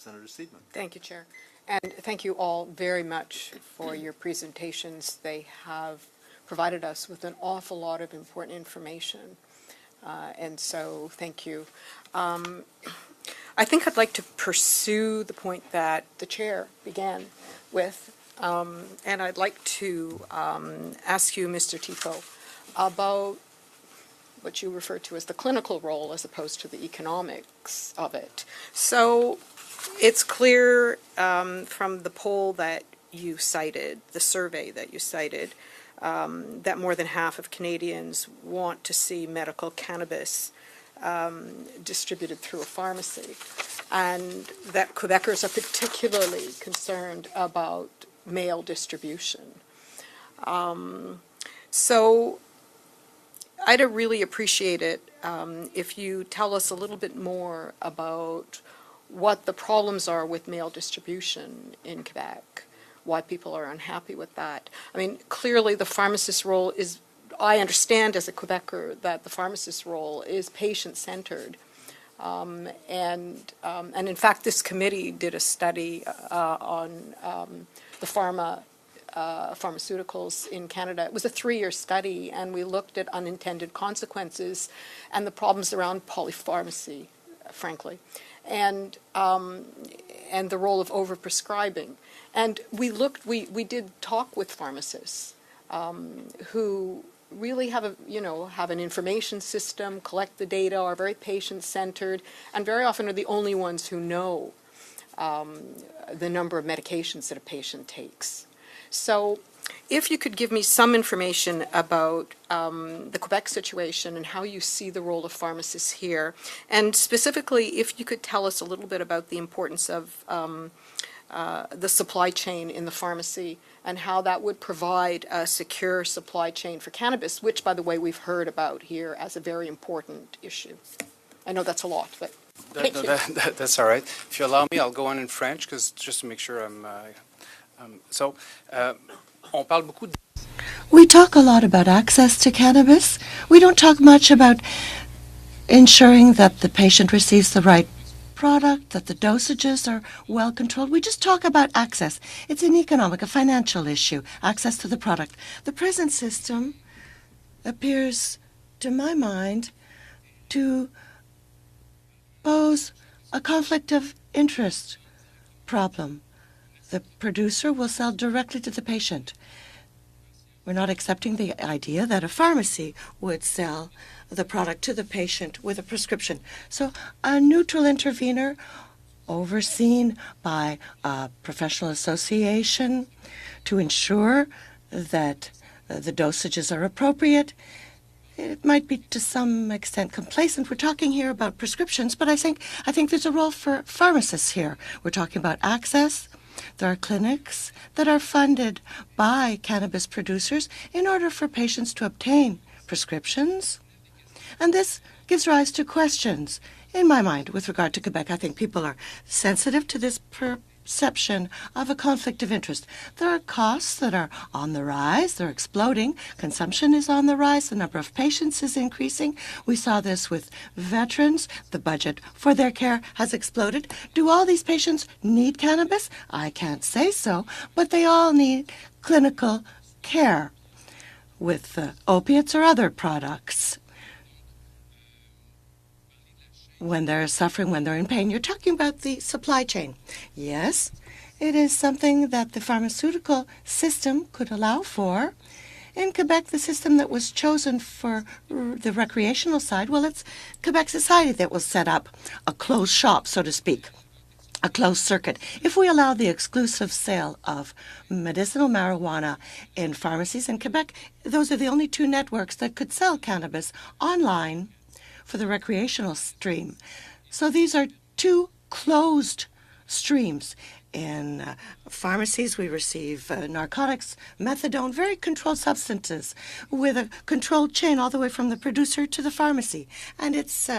Senator Seidman. Thank you, Chair. And thank you all very much for your presentations. They have provided us with an awful lot of important information. And so thank you. I think I'd like to pursue the point that the Chair began with. And I'd like to ask you, Mr. Thiffault, about what you refer to as the clinical role as opposed to the economics of it. So it's clear from the poll that you cited, the survey that you cited, that more than half of Canadians want to see medical cannabis distributed through a pharmacy, and that Quebecers are particularly concerned about mail distribution. So I'd really appreciate it if you tell us a little bit more about what the problems are with mail distribution in Quebec, why people are unhappy with that. I mean, clearly the pharmacist's role is, I understand as a Quebecer that the pharmacist's role is patient-centered. And in fact, this committee did a study on the pharmaceuticals in Canada. It was a 3-year study, and we looked at unintended consequences and the problems around polypharmacy, frankly, and the role of overprescribing. And we did talk with pharmacists who really have an information system, collect the data, are very patient-centered, and very often are the only ones who know the number of medications that a patient takes. So if you could give me some information about the Quebec situation and how you see the role of pharmacists here, and specifically if you could tell us a little bit about the importance of the supply chain in the pharmacy and how that would provide a secure supply chain for cannabis, which, by the way, we've heard about here as a very important issue. I know that's a lot, but that's all right. If you allow me, I'll go on in French, because just to make sure I'm... We talk a lot about access to cannabis. We don't talk much about ensuring that the patient receives the right product, that the dosages are well controlled. We just talk about access. It's an economic, a financial issue, access to the product. The present system appears, to my mind, to pose a conflict of interest problem. The producer will sell directly to the patient. We're not accepting the idea that a pharmacy would sell the product to the patient with a prescription. So a neutral intervener overseen by a professional association to ensure that the dosages are appropriate. It might be to some extent complacent. We're talking here about prescriptions, but I think there's a role for pharmacists here. We're talking about access. There are clinics that are funded by cannabis producers in order for patients to obtain prescriptions. And this gives rise to questions, in my mind, with regard to Quebec. I think people are sensitive to this perception of a conflict of interest. There are costs that are on the rise. They're exploding. Consumption is on the rise. The number of patients is increasing. We saw this with veterans. The budget for their care has exploded. Do all these patients need cannabis? I can't say so, but they all need clinical care with opiates or other products. When they're suffering, when they're in pain. You're talking about the supply chain. Yes, it is something that the pharmaceutical system could allow for. In Quebec, the system that was chosen for the recreational side, well, it's Quebec society that will set up a closed shop, so to speak, a closed circuit. If we allow the exclusive sale of medicinal marijuana in pharmacies in Quebec, those are the only two networks that could sell cannabis online for the recreational stream. So these are two closed streams. In pharmacies, we receive narcotics, methadone, very controlled substances with a controlled chain all the way from the producer to the pharmacy. And it's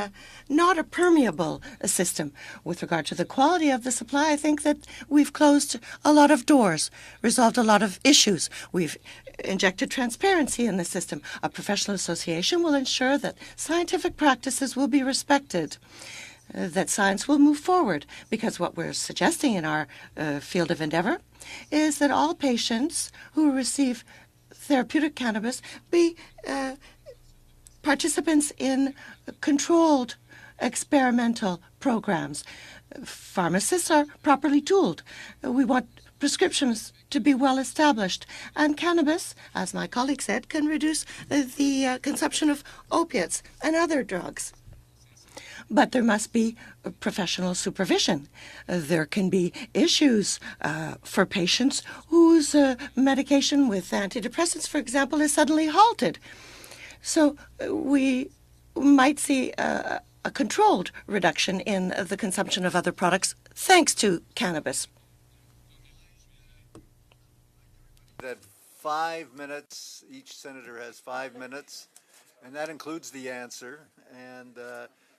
not a permeable system. With regard to the quality of the supply, I think that we've closed a lot of doors, resolved a lot of issues. We've injected transparency in the system. A professional association will ensure that scientific practices will be respected. that science will move forward, because what we're suggesting in our field of endeavor is that all patients who receive therapeutic cannabis be participants in controlled experimental programs. Pharmacists are properly tooled. We want prescriptions to be well established. And cannabis, as my colleague said, can reduce the consumption of opiates and other drugs. But there must be professional supervision. There can be issues for patients whose medication with antidepressants, for example, is suddenly halted. So we might see a controlled reduction in the consumption of other products thanks to cannabis. At 5 minutes, each senator has 5 minutes, and that includes the answer. And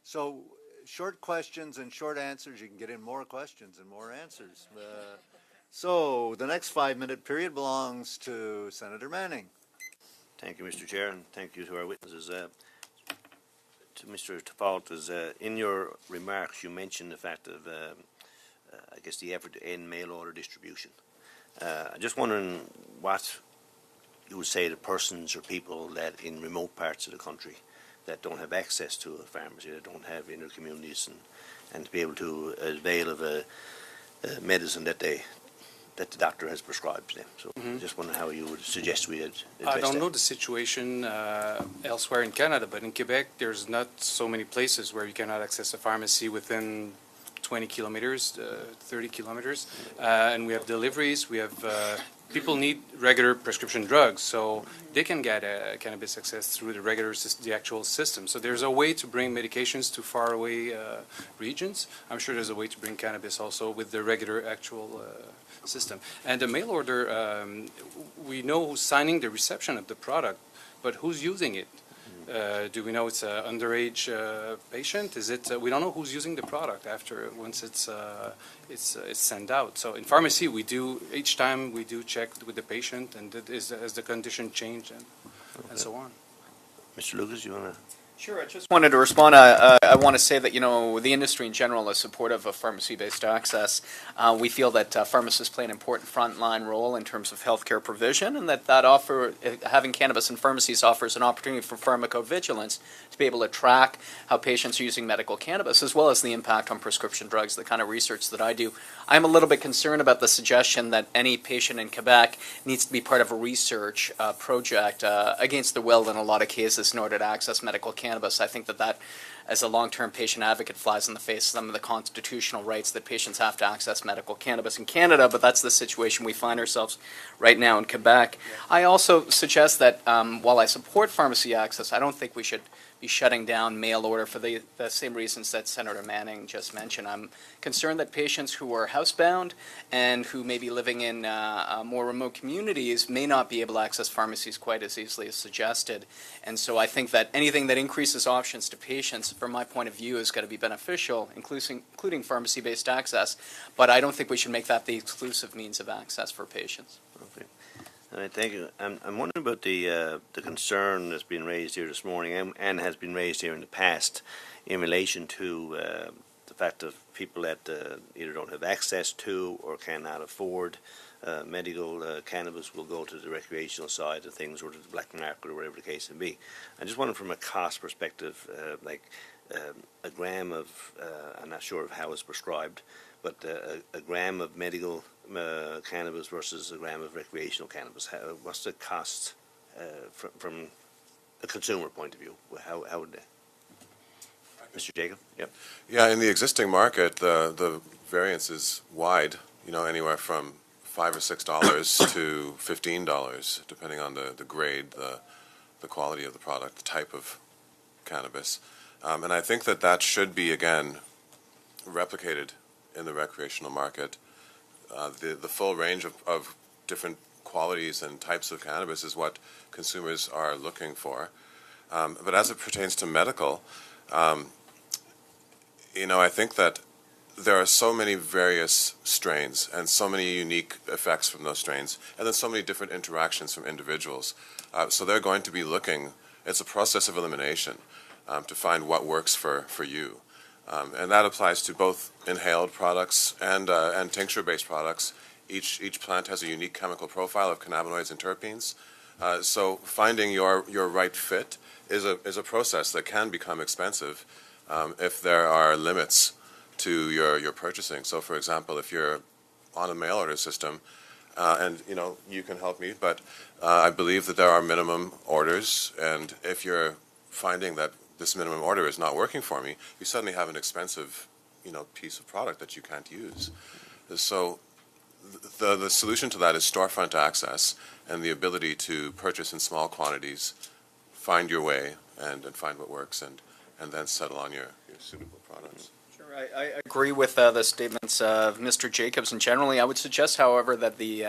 so short questions and short answers, you can get in more questions and more answers. So the next 5-minute period belongs to Senator Manning. Thank you, Mr. Chair, and thank you to our witnesses. To Mr. Thiffault, in your remarks, you mentioned the fact of, I guess, the effort to end mail-order distribution. I'm just wondering what you would say to persons or people that in remote parts of the country that don't have access to a pharmacy, that don't have inner communities, and to be able to avail of a medicine that the doctor has prescribed to them. So I just wonder how you would suggest we address I don't that. know the situation elsewhere in Canada, but in Quebec, there's not so many places where you cannot access a pharmacy within 20 kilometers, 30 kilometers. And we have deliveries, we have people need regular prescription drugs, so they can get cannabis access through the actual system. So there's a way to bring medications to faraway regions. I'm sure there's a way to bring cannabis also with the regular actual system. And the mail order, we know who's signing the reception of the product, but who's using it? Do we know it's an underage patient? Is it? We don't know who's using the product once it's sent out. So in pharmacy, we do each time we do check with the patient, and as the condition changed and so on. Mr. Lucas, you want to? Sure, I just wanted to respond. I want to say that, the industry in general is supportive of pharmacy-based access. We feel that pharmacists play an important frontline role in terms of healthcare provision, and that having cannabis in pharmacies offers an opportunity for pharmacovigilance to be able to track how patients are using medical cannabis, as well as the impact on prescription drugs, the kind of research that I do. I'm a little bit concerned about the suggestion that any patient in Quebec needs to be part of a research project against their will in a lot of cases in order to access medical cannabis. I think that, as a long-term patient advocate, flies in the face of some of the constitutional rights that patients have to access medical cannabis in Canada, but that's the situation we find ourselves right now in Quebec. Yeah. I also suggest that while I support pharmacy access, I don't think we should be shutting down mail order for the same reasons that Senator Manning just mentioned. I'm concerned that patients who are housebound and who may be living in more remote communities may not be able to access pharmacies quite as easily as suggested. And so I think that anything that increases options to patients, from my point of view, is going to be beneficial, including pharmacy-based access. But I don't think we should make that the exclusive means of access for patients. Okay. All right, thank you. I'm wondering about the concern that's been raised here this morning and has been raised here in the past in relation to the fact of people that either don't have access to or cannot afford medical cannabis will go to the recreational side of things or to the black market or whatever the case may be. I just wonder from a cost perspective, a gram of, I'm not sure of how it's prescribed, but a gram of medical cannabis versus a gram of recreational cannabis. What's the cost from a consumer point of view? How would Mr. Jacob? Yep. Yeah, in the existing market, the variance is wide. Anywhere from $5 or $6 to $15, depending on the grade, the quality of the product, the type of cannabis, and I think that should be again replicated in the recreational market. The full range of different qualities and types of cannabis is what consumers are looking for. But as it pertains to medical, I think that there are so many various strains and so many unique effects from those strains, and then so many different interactions from individuals. So they're going to be looking, it's a process of elimination to find what works for you. And that applies to both inhaled products and tincture-based products. Each plant has a unique chemical profile of cannabinoids and terpenes. So finding your right fit is a process that can become expensive if there are limits to your purchasing. So for example, if you're on a mail order system, and you can help me, but I believe that there are minimum orders, and if you're finding that this minimum order is not working for me, you suddenly have an expensive piece of product that you can't use. So the solution to that is storefront access and the ability to purchase in small quantities, find your way, and find what works, and then settle on your suitable products. Sure, I agree with the statements of Mr. Jacobs, and generally I would suggest, however, that the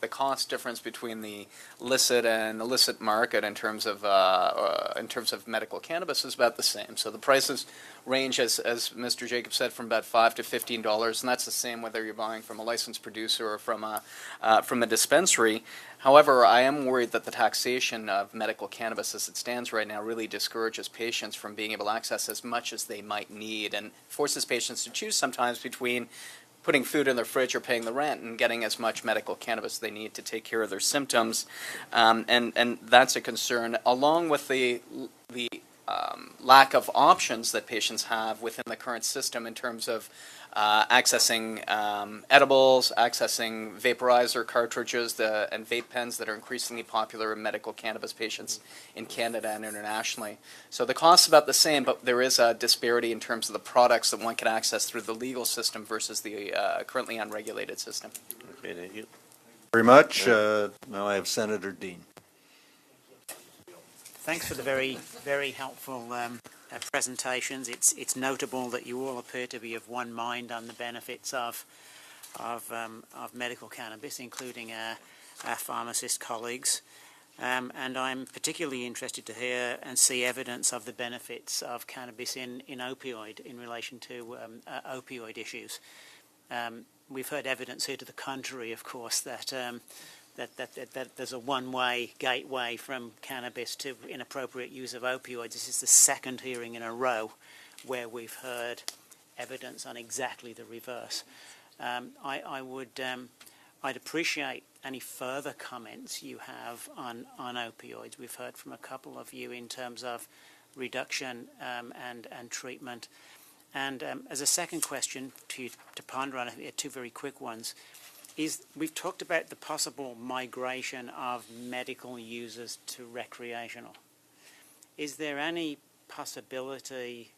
cost difference between the licit and illicit market in terms of medical cannabis is about the same. So the prices range, as Mr. Jacobs said, from about $5 to $15, and that's the same whether you're buying from a licensed producer or from a dispensary. However, I am worried that the taxation of medical cannabis as it stands right now really discourages patients from being able to access as much as they might need and forces patients to choose sometimes between putting food in their fridge or paying the rent and getting as much medical cannabis they need to take care of their symptoms. And that's a concern, along with the lack of options that patients have within the current system in terms of accessing edibles, accessing vaporizer cartridges, and vape pens that are increasingly popular in medical cannabis patients in Canada and internationally. So the cost is about the same, but there is a disparity in terms of the products that one can access through the legal system versus the currently unregulated system. Okay, thank you. Very much. Now I have Senator Dean. Thanks for the very, very helpful presentations. It's notable that you all appear to be of one mind on the benefits of medical cannabis, including our pharmacist colleagues. And I'm particularly interested to hear and see evidence of the benefits of cannabis in opioid in relation to opioid issues. We've heard evidence here to the contrary, of course, that there's a one-way gateway from cannabis to inappropriate use of opioids. This is the second hearing in a row where we've heard evidence on exactly the reverse. I'd appreciate any further comments you have on opioids. We've heard from a couple of you in terms of reduction and treatment. And as a second question to ponder on, two very quick ones. We've talked about the possible migration of medical users to recreational. Is there any possibility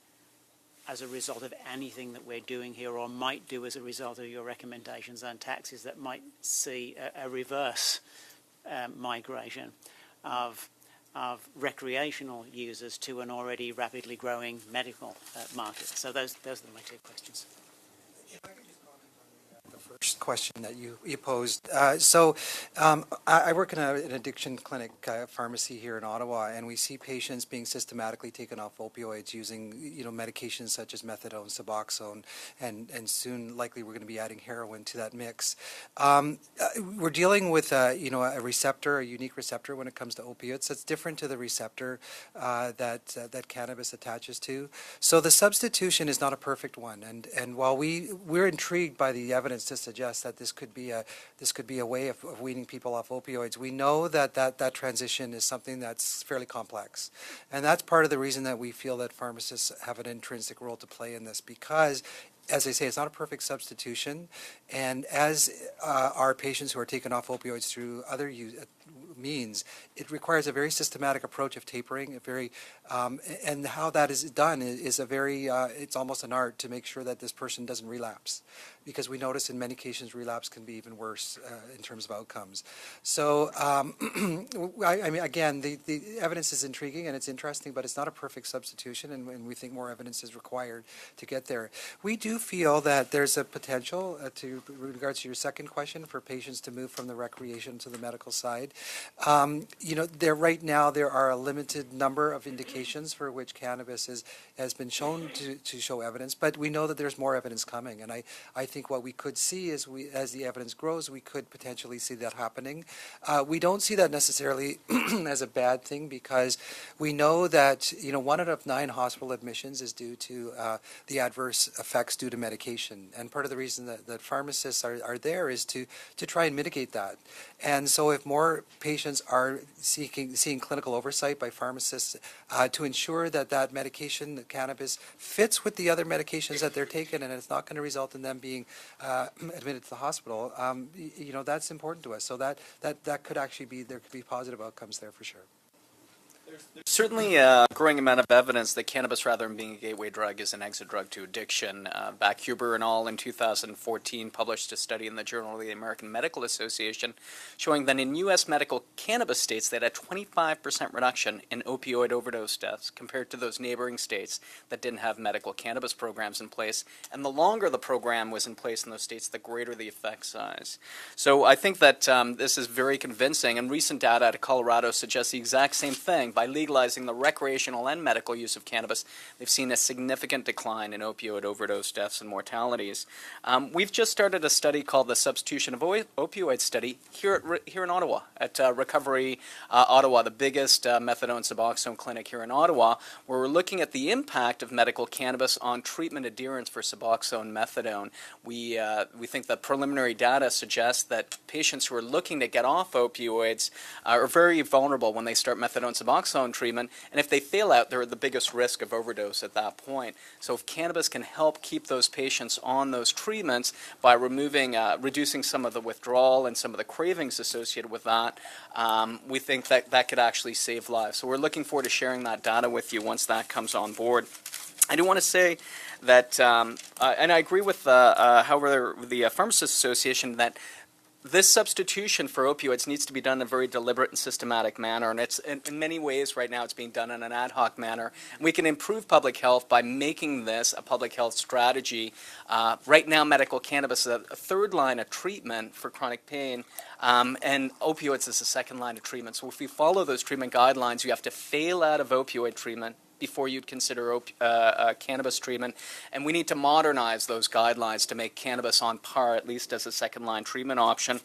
as a result of anything that we're doing here or might do as a result of your recommendations on taxes that might see a reverse migration of recreational users to an already rapidly growing medical market? So those are my two questions. First question that you posed. I work in an addiction clinic pharmacy here in Ottawa, and we see patients being systematically taken off opioids using medications such as methadone, Suboxone, and soon likely we're going to be adding heroin to that mix. We're dealing with a receptor, a unique receptor when it comes to opioids. That's different to the receptor that cannabis attaches to. So the substitution is not a perfect one, and while we're intrigued by the evidence to suggest that this could be a way of weaning people off opioids, we know that transition is something that's fairly complex, and that's part of the reason that we feel that pharmacists have an intrinsic role to play in this, because as I say, it's not a perfect substitution, and as our patients who are taken off opioids through other means, it requires a very systematic approach of tapering, and how that is done is it's almost an art to make sure that this person doesn't relapse, because we notice in many cases relapse can be even worse in terms of outcomes. So, I mean, again, the evidence is intriguing and it's interesting, but it's not a perfect substitution, and we think more evidence is required to get there. We do feel that there's a potential, with regards to your second question, for patients to move from the recreation to the medical side. Right now there are a limited number of indications for which cannabis has been shown to show evidence, but we know that there's more evidence coming, and I think what we could see is as the evidence grows, we could potentially see that happening. We don't see that necessarily as a bad thing because we know that 1 out of 9 hospital admissions is due to the adverse effects due to medication, and part of the reason that pharmacists are there is to try and mitigate that. And so if more patients are seeing clinical oversight by pharmacists to ensure that medication, the cannabis, fits with the other medications that they're taking, and it's not going to result in them being admitted to the hospital, that's important to us. So that could actually be, there could be positive outcomes there for sure. There's certainly a growing amount of evidence that cannabis, rather than being a gateway drug, is an exit drug to addiction. Huber et al. In 2014 published a study in the Journal of the American Medical Association showing that in U.S. medical cannabis states they had a 25% reduction in opioid overdose deaths compared to those neighboring states that didn't have medical cannabis programs in place. And the longer the program was in place in those states, the greater the effect size. So I think that this is very convincing, and recent data out of Colorado suggests the exact same thing. By legalizing the recreational and medical use of cannabis, they've seen a significant decline in opioid overdose deaths and mortalities. We've just started a study called the Substitution of Opioids Study here in Ottawa, at Recovery Ottawa, the biggest methadone Suboxone clinic here in Ottawa, where we're looking at the impact of medical cannabis on treatment adherence for Suboxone methadone. We think that preliminary data suggests that patients who are looking to get off opioids are very vulnerable when they start methadone Suboxone treatment, and if they fail out, they're at the biggest risk of overdose at that point. So if cannabis can help keep those patients on those treatments by reducing some of the withdrawal and some of the cravings associated with that, we think that could actually save lives. So we're looking forward to sharing that data with you once that comes on board. I do want to say that, and I agree with however the Pharmacists Association, that this substitution for opioids needs to be done in a very deliberate and systematic manner, and it's in many ways right now it's being done in an ad hoc manner. We can improve public health by making this a public health strategy. Right now, medical cannabis is a third line of treatment for chronic pain, and opioids is the second line of treatment. So if we follow those treatment guidelines, you have to fail out of opioid treatment before you'd consider cannabis treatment. And we need to modernize those guidelines to make cannabis on par, at least as a second-line treatment option.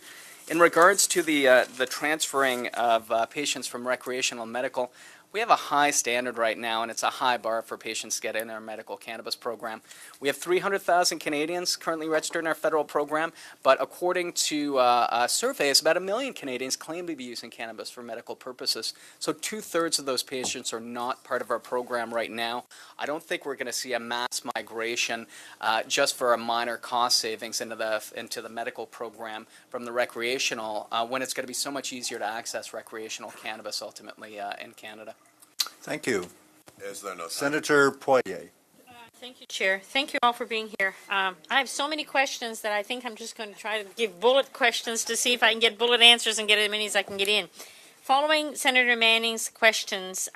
In regards to the transferring of patients from recreational and medical, we have a high standard right now, and it's a high bar for patients to get in our medical cannabis program. We have 300,000 Canadians currently registered in our federal program, but according to surveys, about 1 million Canadians claim to be using cannabis for medical purposes. So 2/3 of those patients are not part of our program right now. I don't think we're going to see a mass migration just for a minor cost savings into the medical program from the recreational, when it's going to be so much easier to access recreational cannabis ultimately in Canada. Thank you. Is there no Senator Poirier. Thank you, Chair. Thank you all for being here. I have so many questions that I think I'm just going to try to give bullet questions to see if I can get bullet answers and get as many as I can get in. Following Senator Manning's questions,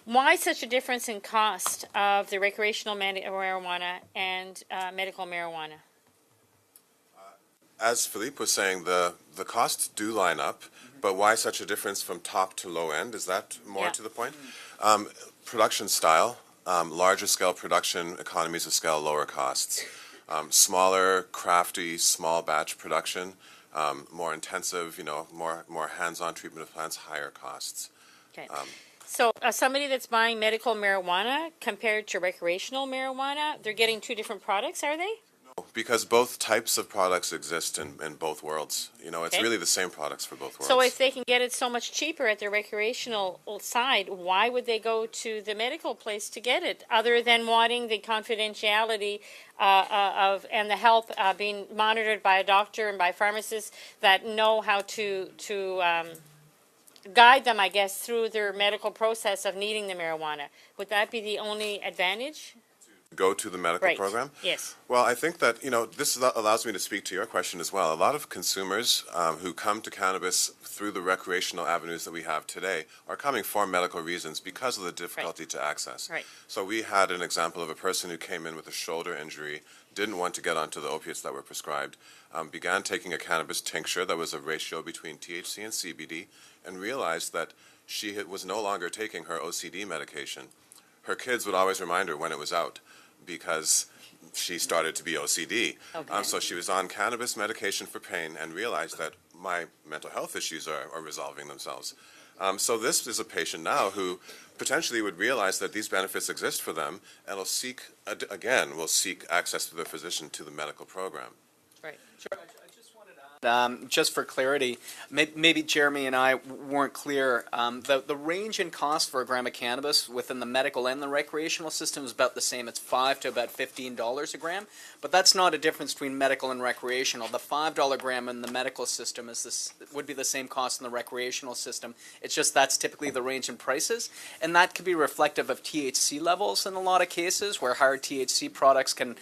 why such a difference in cost of the recreational marijuana and medical marijuana? As Philippe was saying, the costs do line up, but why such a difference from top to low end? Is that more to the point? Production style, larger scale production, economies of scale, lower costs. Smaller, crafty, small batch production, more intensive, more hands-on treatment of plants, higher costs. Okay. So somebody that's buying medical marijuana compared to recreational marijuana, they're getting two different products, are they? Because both types of products exist in both worlds. It's really the same products for both worlds. So if they can get it so much cheaper at the recreational side, why would they go to the medical place to get it, other than wanting the confidentiality and the health being monitored by a doctor and by pharmacists that know how to guide them, I guess, through their medical process of needing the marijuana? Would that be the only advantage? Go to the medical program? Yes. Well, I think that, this allows me to speak to your question as well. A lot of consumers who come to cannabis through the recreational avenues that we have today are coming for medical reasons because of the difficulty to access. Right. So we had an example of a person who came in with a shoulder injury, didn't want to get onto the opiates that were prescribed, began taking a cannabis tincture that was a ratio between THC and CBD, and realized that she was no longer taking her OCD medication. Her kids would always remind her when it was out, because she started to be OCD. Okay. So she was on cannabis medication for pain and realized that my mental health issues are resolving themselves. So this is a patient now who potentially would realize that these benefits exist for them and will seek, again, will seek access to the physician to the medical program. Right. Just for clarity, maybe Jeremy and I weren't clear. The range in cost for a gram of cannabis within the medical and the recreational system is about the same. It's $5 to about $15 a gram, but that's not a difference between medical and recreational. The $5 gram in the medical system would be the same cost in the recreational system. It's just that's typically the range in prices, and that could be reflective of THC levels in a lot of cases, where higher THC products can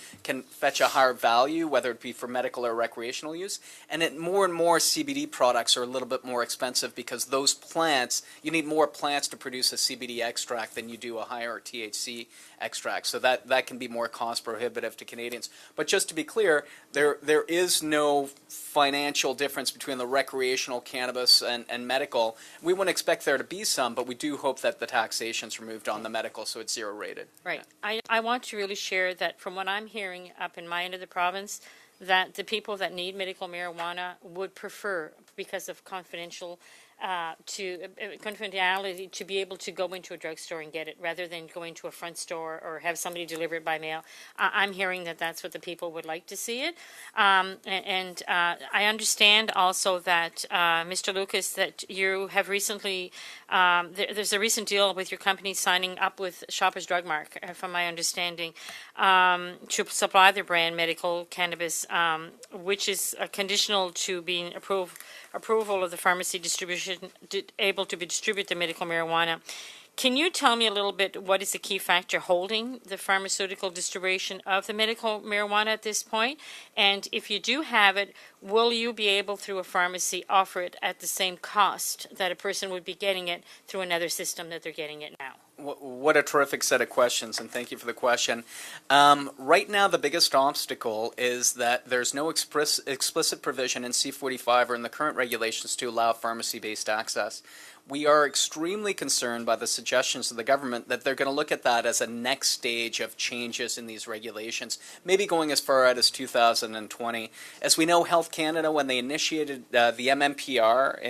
fetch a higher value, whether it be for medical or recreational use. And more and more CBD products are a little bit more expensive because those plants, you need more plants to produce a CBD extract than you do a higher THC extract. So that can be more cost prohibitive to Canadians. But just to be clear, there is no financial difference between the recreational cannabis and medical. We wouldn't expect there to be some, but we do hope that the taxation's removed on the medical, so it's zero rated. Right. I want to really share that from what I'm hearing up in my end of the province, that the people that need medical marijuana would prefer, because of confidentiality, to be able to go into a drugstore and get it rather than going to a front store or have somebody deliver it by mail. I'm hearing that that's what the people would like to see it. And I understand also that, Mr. Lucas, that you have recently, there's a recent deal with your company signing up with Shoppers Drug Mart, from my understanding, to supply their brand medical cannabis, which is conditional to being approval of the pharmacy distribution, able to distribute the medical marijuana. Can you tell me a little bit what is the key factor holding the pharmaceutical distribution of the medical marijuana at this point? And if you do have it, will you be able, through a pharmacy, offer it at the same cost that a person would be getting it through another system that they're getting it now? What a terrific set of questions, and thank you for the question. Right now, the biggest obstacle is that there's no explicit provision in C-45 or in the current regulations to allow pharmacy-based access. We are extremely concerned by the suggestions of the government that they're going to look at that as a next stage of changes in these regulations, maybe going as far out as 2020. As we know, Health Canada, when they initiated the MMPR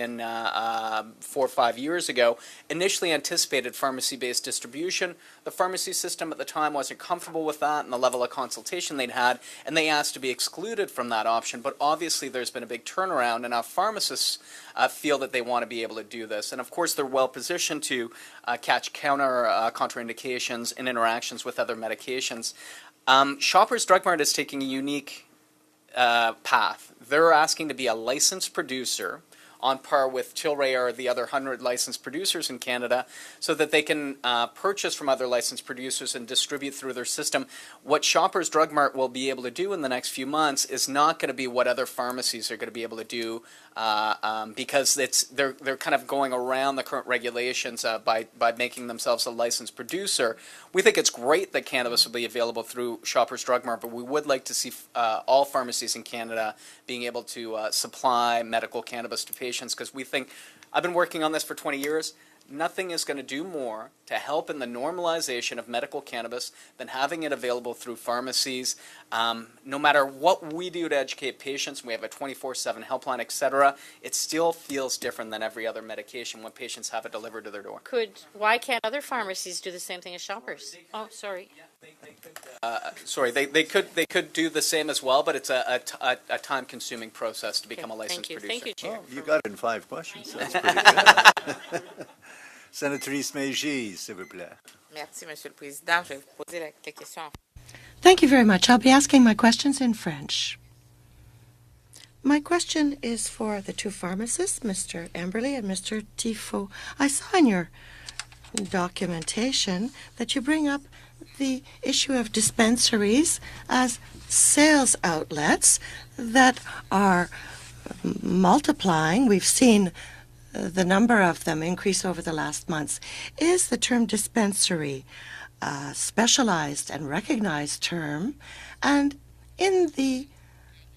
4 or 5 years ago, initially anticipated pharmacy-based distribution. The pharmacy system at the time wasn't comfortable with that and the level of consultation they'd had, and they asked to be excluded from that option. But obviously there's been a big turnaround, and now pharmacists feel that they want to be able to do this. And of course, they're well positioned to catch contraindications and interactions with other medications. Shoppers Drug Mart is taking a unique path. They're asking to be a licensed producer on par with Tilray or the other 100 licensed producers in Canada, so that they can purchase from other licensed producers and distribute through their system. What Shoppers Drug Mart will be able to do in the next few months is not going to be what other pharmacies are going to be able to do, because they're kind of going around the current regulations by making themselves a licensed producer. We think it's great that cannabis will be available through Shoppers Drug Mart, but we would like to see all pharmacies in Canada being able to supply medical cannabis to patients, because we think, I've been working on this for 20 years, nothing is going to do more to help in the normalization of medical cannabis than having it available through pharmacies. No matter what we do to educate patients, we have a 24/7 helpline, etc., it still feels different than every other medication when patients have it delivered to their door. Why can't other pharmacies do the same thing as Shoppers? Oh, sorry. They could do the same as well, but it's a time-consuming process to become a licensed producer. Thank you, Chair. You got it in 5 questions. That's pretty good. Sénatrice Meiji, s'il vous plaît. Merci, Monsieur le Président. Je vais vous poser la question. Thank you very much. I'll be asking my questions in French. My question is for the two pharmacists, Mr. Emberley and Mr. Thiffault. I saw in your documentation that you bring up the issue of dispensaries as sales outlets that are multiplying. We've seen the number of them increase over the last months. Is the term dispensary a specialized and recognized term? And in the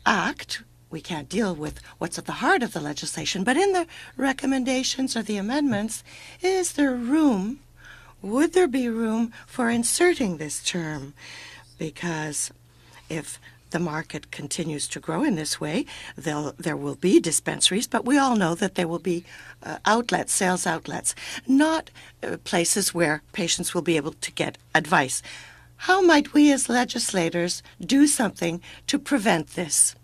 Act, we can't deal with what's at the heart of the legislation, but in the recommendations or the amendments, is there room, would there be room for inserting this term? Because If the market continues to grow in this way, there will be dispensaries, but we all know that there will be outlets, sales outlets, not places where patients will be able to get advice. How might we as legislators do something to prevent this?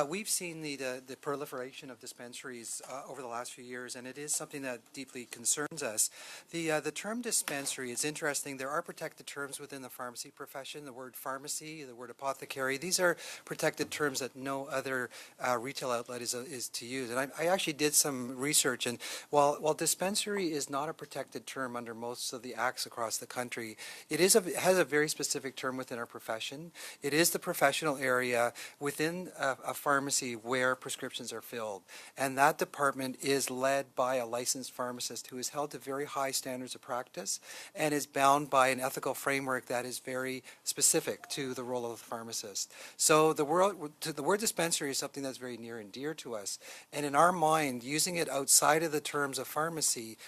We've seen the proliferation of dispensaries over the last few years, and it is something that deeply concerns us. The term dispensary is interesting. There are protected terms within the pharmacy profession. The word pharmacy, the word apothecary, these are protected terms that no other retail outlet is to use. And I actually did some research, and while dispensary is not a protected term under most of the acts across the country, it has a very specific term within our profession. It is the professional area within a pharmacy where prescriptions are filled. And that department is led by a licensed pharmacist who is held to very high standards of practice and is bound by an ethical framework that is very specific to the role of the pharmacist. So the word dispensary is something that's very near and dear to us. And in our mind, using it outside of the terms of pharmacy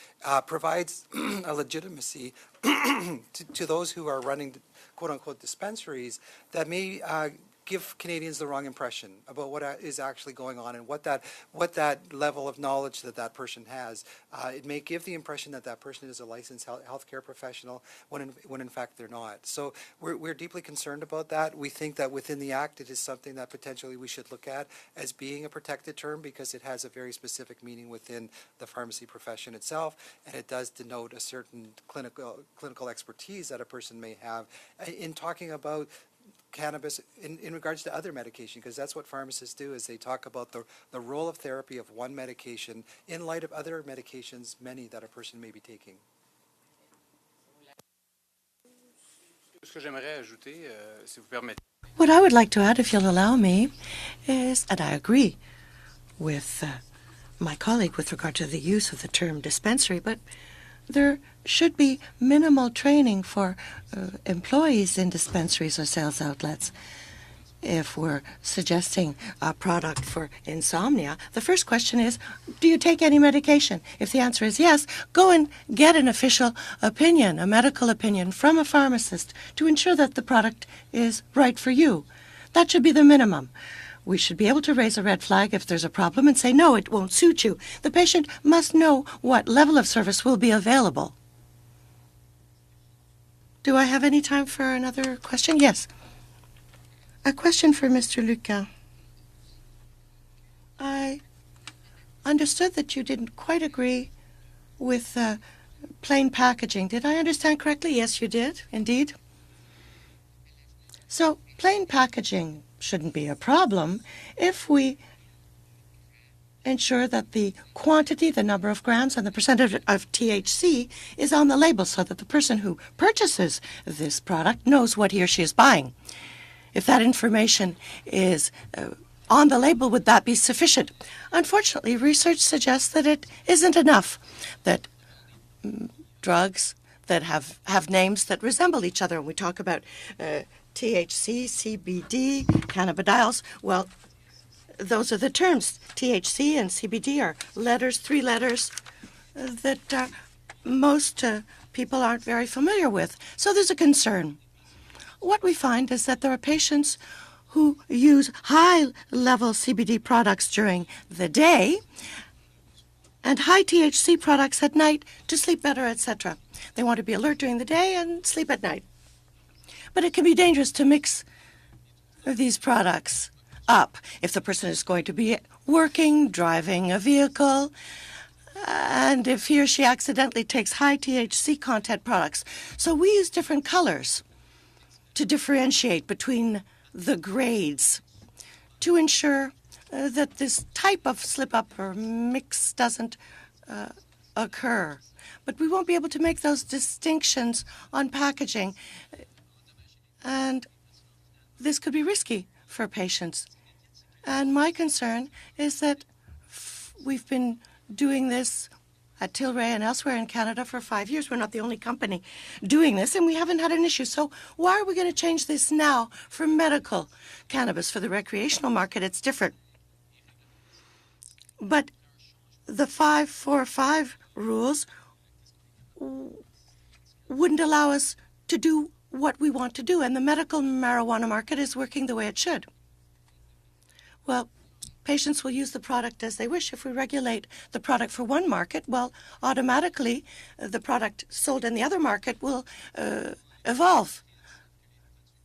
provides a legitimacy to those who are running quote-unquote dispensaries that may give Canadians the wrong impression about what is actually going on and what that level of knowledge that person has. It may give the impression that that person is a licensed healthcare professional when in fact they're not. So we're deeply concerned about that. We think that within the Act it is something that potentially we should look at as being a protected term because it has a very specific meaning within the pharmacy profession itself, and it does denote a certain clinical expertise that a person may have in talking about cannabis in regards to other medication, because that's what pharmacists do, is they talk about the role of therapy of one medication in light of other medications, many that a person may be taking. What I would like to add, if you'll allow me, is, and I agree with my colleague with regard to the use of the term dispensary, but there should be minimal training for employees in dispensaries or sales outlets. If we're suggesting a product for insomnia, the first question is, do you take any medication? If the answer is yes, go and get an official opinion, a medical opinion from a pharmacist to ensure that the product is right for you. That should be the minimum. We should be able to raise a red flag if there's a problem and say, no, it won't suit you. The patient must know what level of service will be available. Do I have any time for another question? Yes. A question for Mr. Lucan. I understood that you didn't quite agree with plain packaging. Did I understand correctly? Yes, you did, indeed. So plain packaging shouldn't be a problem if we ensure that the quantity, the number of grams, and the percentage of THC is on the label so that the person who purchases this product knows what he or she is buying. If that information is on the label, would that be sufficient? Unfortunately, research suggests that it isn't enough, that drugs that have names that resemble each other, and we talk about THC, CBD, cannabidiols. Well, those are the terms. THC and CBD are letters, 3 letters that most people aren't very familiar with. So there's a concern. What we find is that there are patients who use high-level CBD products during the day and high THC products at night to sleep better, etc. They want to be alert during the day and sleep at night. But it can be dangerous to mix these products up if the person is going to be working, driving a vehicle, and if he or she accidentally takes high THC content products. So we use different colors to differentiate between the grades to ensure that this type of slip-up or mix doesn't occur. But we won't be able to make those distinctions on packaging. And this could be risky for patients. And my concern is that we've been doing this at Tilray and elsewhere in Canada for 5 years. We're not the only company doing this, and we haven't had an issue. So why are we going to change this now for medical cannabis? For the recreational market, it's different. But the 545 rules wouldn't allow us to do what we want to do, and the medical marijuana market is working the way it should. Well, patients will use the product as they wish. If we regulate the product for one market, well, automatically the product sold in the other market will evolve.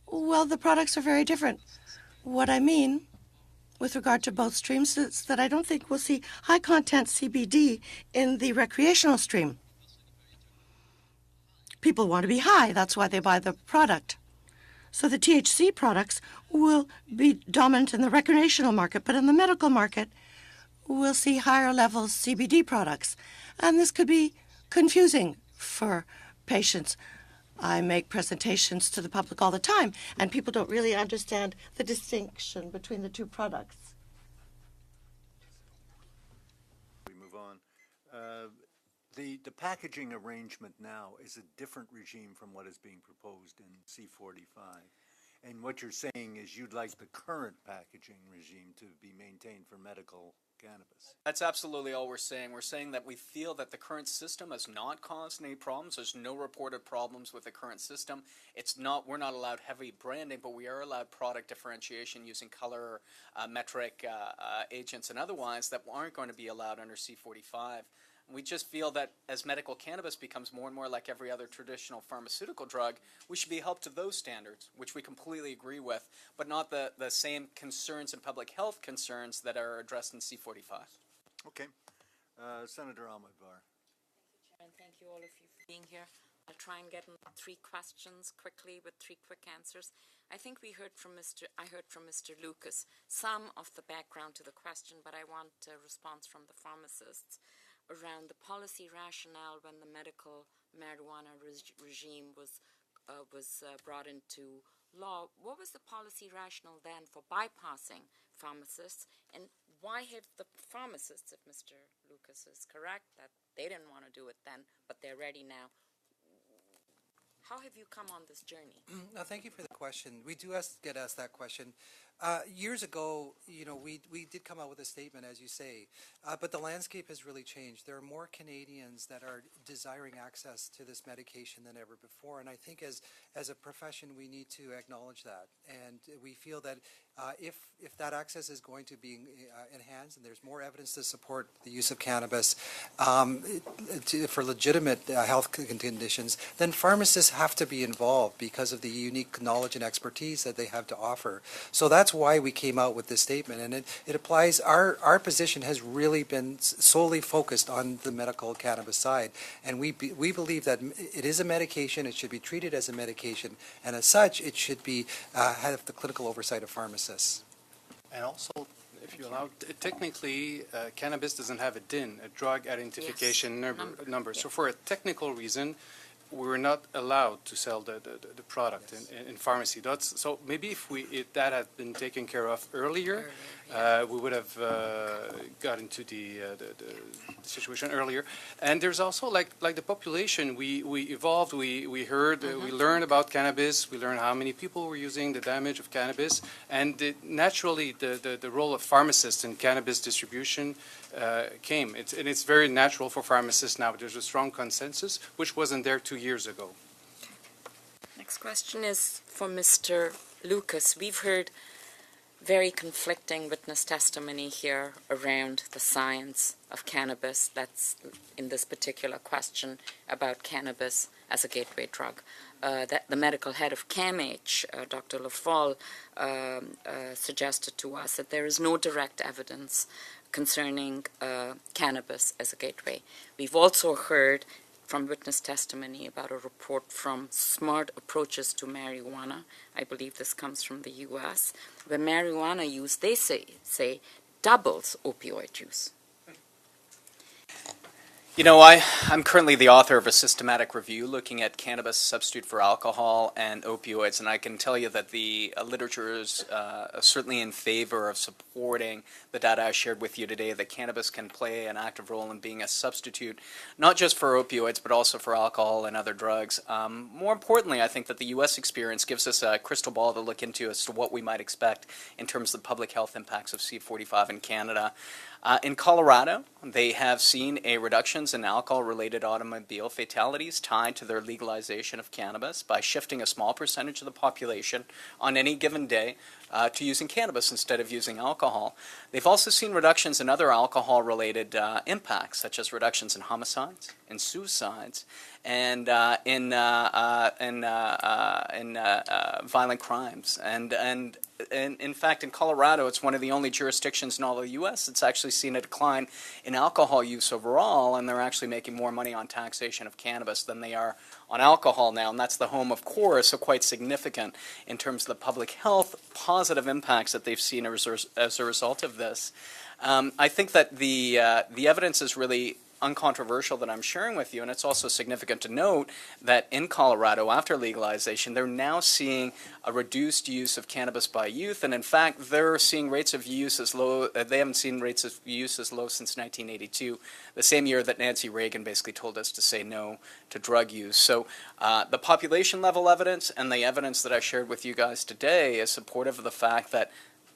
Well, the products are very different. What I mean with regard to both streams is that I don't think we'll see high content CBD in the recreational stream. People want to be high, that's why they buy the product. So the THC products will be dominant in the recreational market, but in the medical market, we'll see higher levels CBD products. And this could be confusing for patients. I make presentations to the public all the time, and people don't really understand the distinction between the two products. We move on. The packaging arrangement now is a different regime from what is being proposed in C45. And what you're saying is you'd like the current packaging regime to be maintained for medical cannabis. That's absolutely all we're saying. We're saying that we feel that the current system has not caused any problems. There's no reported problems with the current system. We're not allowed heavy branding, but we are allowed product differentiation using color, metric agents and otherwise that aren't going to be allowed under C45. We just feel that as medical cannabis becomes more and more like every other traditional pharmaceutical drug, we should be held to those standards, which we completely agree with, but not the same concerns and public health concerns that are addressed in C45. Okay. Senator Almadbar. And thank you all of you for being here. I'll try and get in 3 questions quickly with 3 quick answers. I think I heard from Mr. Lucas some of the background to the question, but I want a response from the pharmacists around the policy rationale when the medical marijuana regime was brought into law. What was the policy rationale then for bypassing pharmacists, and why have the pharmacists, if Mr. Lucas is correct, that they didn't want to do it then, but they're ready now? How have you come on this journey? Thank you for the question. We do get asked that question. Years ago, we did come out with a statement, as you say, but the landscape has really changed. There are more Canadians that are desiring access to this medication than ever before, and I think as a profession, we need to acknowledge that. And we feel that if that access is going to be enhanced, and there's more evidence to support the use of cannabis for legitimate health conditions, then pharmacists have to be involved because of the unique knowledge and expertise that they have to offer. So that's why we came out with this statement, and it applies. Our position has really been solely focused on the medical cannabis side, and we believe that it is a medication. It should be treated as a medication, and as such, it should be have the clinical oversight of pharmacists. And also, if you allow, technically, cannabis doesn't have a DIN, a drug identification number. So for a technical reason, we're not allowed to sell the product in pharmacy. So maybe if that had been taken care of earlier, we would have got into the situation earlier. And there's also like the population. We evolved. We heard. We learned about cannabis. We learned how many people were using, the damage of cannabis, and naturally the role of pharmacists in cannabis distribution came. It's very natural for pharmacists now. There's a strong consensus, which wasn't there 2 years ago. Next question is for Mr. Lucas. We've heard very conflicting witness testimony here around the science of cannabis. That's in this particular question about cannabis as a gateway drug. That the medical head of CAMH, Dr. Thiffault, suggested to us that there is no direct evidence concerning cannabis as a gateway. We've also heard from witness testimony about a report from Smart Approaches to Marijuana. I believe this comes from the U.S., where marijuana use, they say doubles opioid use. You know, I'm currently the author of a systematic review looking at cannabis substitute for alcohol and opioids, and I can tell you that the literature is certainly in favor of supporting the data I shared with you today, that cannabis can play an active role in being a substitute, not just for opioids, but also for alcohol and other drugs. More importantly, I think that the U.S. experience gives us a crystal ball to look into as to what we might expect in terms of the public health impacts of C45 in Canada. In Colorado, they have seen a reduction reductions in alcohol-related automobile fatalities tied to their legalization of cannabis by shifting a small percentage of the population on any given day to using cannabis instead of using alcohol. They've also seen reductions in other alcohol-related impacts, such as reductions in homicides, in suicides, and in violent crimes. And in fact, in Colorado, it's one of the only jurisdictions in all of the U.S. that's actually seen a decline in alcohol use overall, and they're actually making more money on taxation of cannabis than they are on alcohol now, and that's the home of Coors, so quite significant in terms of the public health positive impacts that they've seen as a result of this. I think that the evidence is really uncontroversial that I'm sharing with you, and it's also significant to note that in Colorado, after legalization, they're now seeing a reduced use of cannabis by youth, and in fact, they're seeing rates of use as low, they haven't seen rates of use as low since 1982, the same year that Nancy Reagan basically told us to say no to drug use. So the population level evidence and the evidence that I shared with you guys today is supportive of the fact that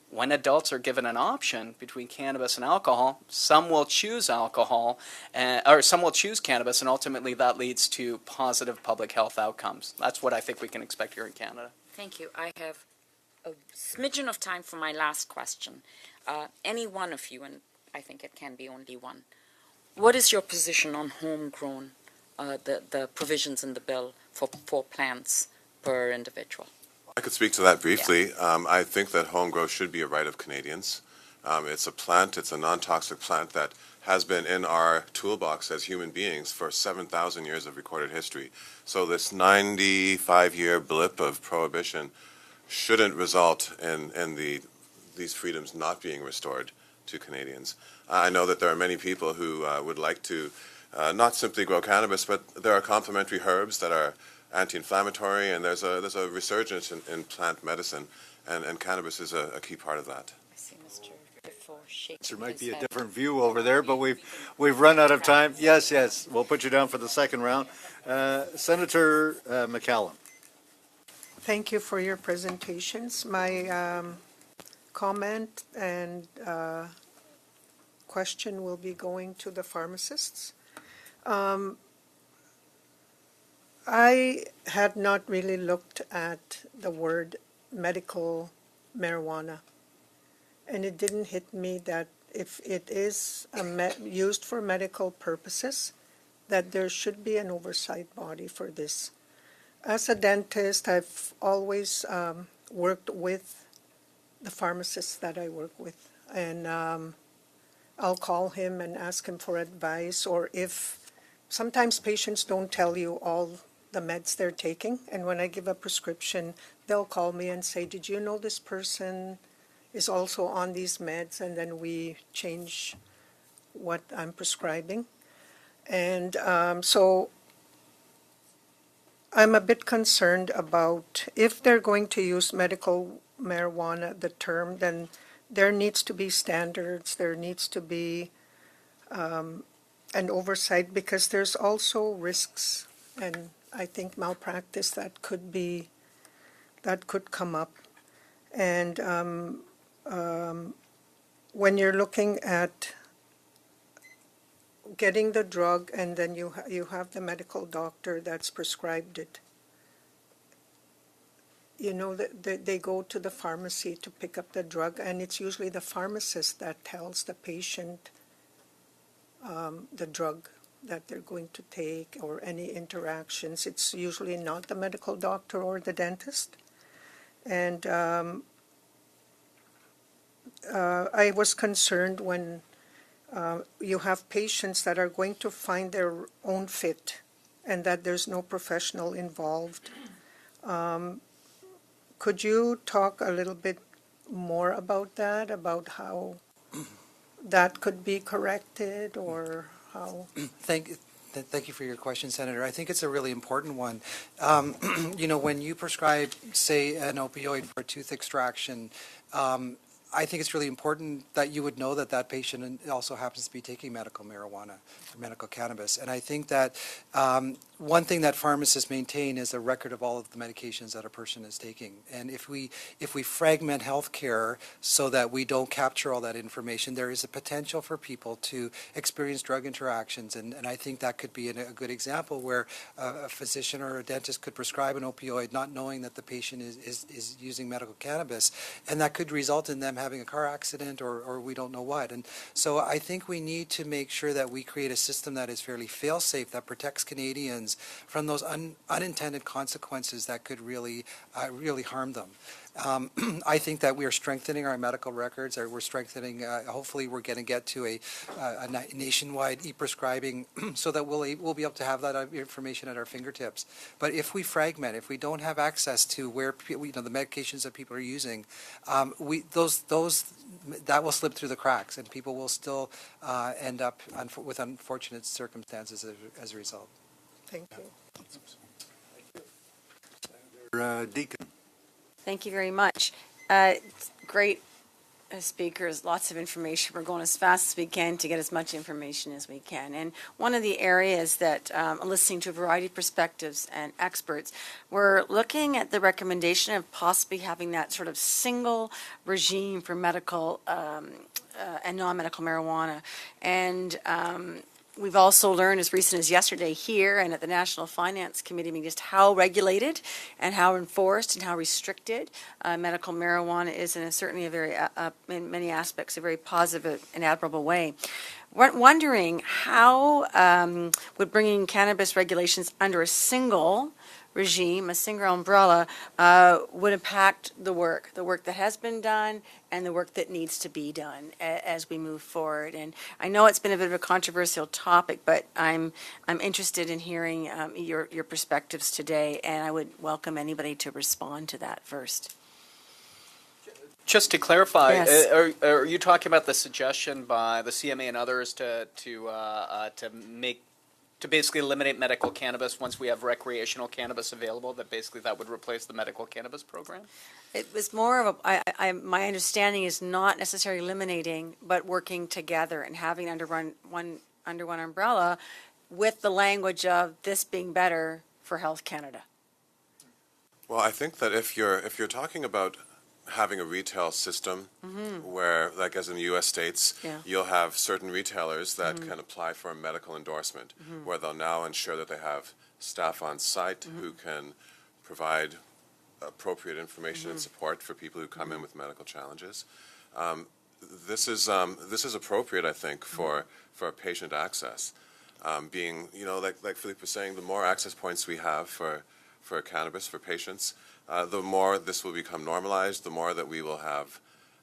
when adults are given an option between cannabis and alcohol, some will choose alcohol, or some will choose cannabis, and ultimately that leads to positive public health outcomes. That's what I think we can expect here in Canada. Thank you. I have a smidgen of time for my last question. Any one of you, and I think it can be only one, what is your position on homegrown, the provisions in the bill for 4 plants per individual? I could speak to that briefly. I think that home grow should be a right of Canadians. It's a plant, it's a non-toxic plant that has been in our toolbox as human beings for 7,000 years of recorded history. So this 95-year blip of prohibition shouldn't result in these freedoms not being restored to Canadians. I know that there are many people who would like to not simply grow cannabis, but there are complementary herbs that are anti-inflammatory, and there's a resurgence in plant medicine, and cannabis is a key part of that. I see Mr. Thiffault shaking There might his be a head. different view over there, but we've run out of time. Yes, we'll put you down for the second round. Senator McCallum. Thank you for your presentations. My comment and question will be going to the pharmacists. I had not really looked at the word medical marijuana, and it didn't hit me that if it is used for medical purposes, that there should be an oversight body for this. As a dentist, I've always worked with the pharmacists that I work with, and I'll call him and ask him for advice, or if sometimes patients don't tell you all the meds they're taking, and when I give a prescription, they'll call me and say, did you know this person is also on these meds? And then we change what I'm prescribing. And so I'm a bit concerned about if they're going to use medical marijuana, the term, then there needs to be standards, there needs to be an oversight, because there's also risks and I think malpractice that could come up. And when you're looking at getting the drug and then you have the medical doctor that's prescribed it, you know, they go to the pharmacy to pick up the drug, and it's usually the pharmacist that tells the patient the drug that they're going to take or any interactions. It's usually not the medical doctor or the dentist. And I was concerned when you have patients that are going to find their own fit and that there's no professional involved. Could you talk a little bit more about that, about how that could be corrected, or how? Thank you for your question, Senator. I think it's a really important one. You know, when you prescribe, say, an opioid for tooth extraction, I think it's really important that you would know that that patient also happens to be taking medical marijuana or medical cannabis. And I think that one thing that pharmacists maintain is a record of all of the medications that a person is taking. And if we fragment healthcare so that we don't capture all that information, there is a potential for people to experience drug interactions. And I think that could be a good example where a physician or a dentist could prescribe an opioid not knowing that the patient is using medical cannabis, and that could result in them having a car accident or we don't know what. And so I think we need to make sure that we create a system that is fairly fail-safe, that protects Canadians from those unintended consequences that could really harm them. I think that we are strengthening our medical records, or we're strengthening, hopefully we're going to get to a nationwide e-prescribing so that we'll be able to have that information at our fingertips. But if we fragment, if we don't have access to where the medications that people are using, that will slip through the cracks, and people will still end up with unfortunate circumstances as a result. Thank you. Deacon. Thank you very much. Great speakers, lots of information. We're going as fast as we can to get as much information as we can. And one of the areas that, listening to a variety of perspectives and experts, we're looking at the recommendation of possibly having that sort of single regime for medical and non-medical marijuana. And we've also learned as recent as yesterday here and at the National Finance Committee meeting just how regulated and how enforced and how restricted medical marijuana is, and it's certainly a very, in many aspects, a very positive and admirable way. We're wondering how would bringing cannabis regulations under a single regime, a single umbrella, would impact the work that has been done and the work that needs to be done as we move forward. And I know it's been a bit of a controversial topic, but I'm interested in hearing your perspectives today, and I would welcome anybody to respond to that first. Just to clarify, Yes. are you talking about the suggestion by the CMA and others to basically eliminate medical cannabis once we have recreational cannabis available, that basically that would replace the medical cannabis program? It was more of my understanding is not necessarily eliminating, but working together and having under one umbrella with the language of this being better for Health Canada. Well, I think that if you're talking about having a retail system where, like as in the U.S. states, Yeah. you'll have certain retailers that can apply for a medical endorsement, where they'll now ensure that they have staff on site who can provide appropriate information and support for people who come in with medical challenges. This is appropriate, I think, for patient access. Being, like Philippe was saying, the more access points we have for cannabis for patients, the more this will become normalized, the more that we will have,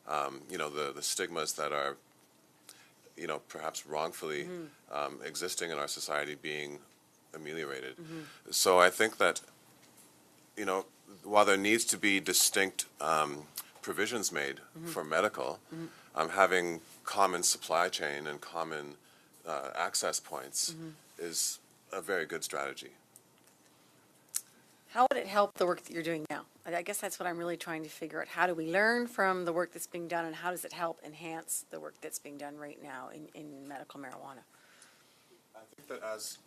the stigmas that are, perhaps wrongfully existing in our society being ameliorated. So I think that, while there needs to be distinct provisions made for medical, having common supply chain and common access points is a very good strategy. How would it help the work that you're doing now? I guess that's what I'm really trying to figure out. How do we learn from the work that's being done, and how does it help enhance the work that's being done right now in medical marijuana? I think that as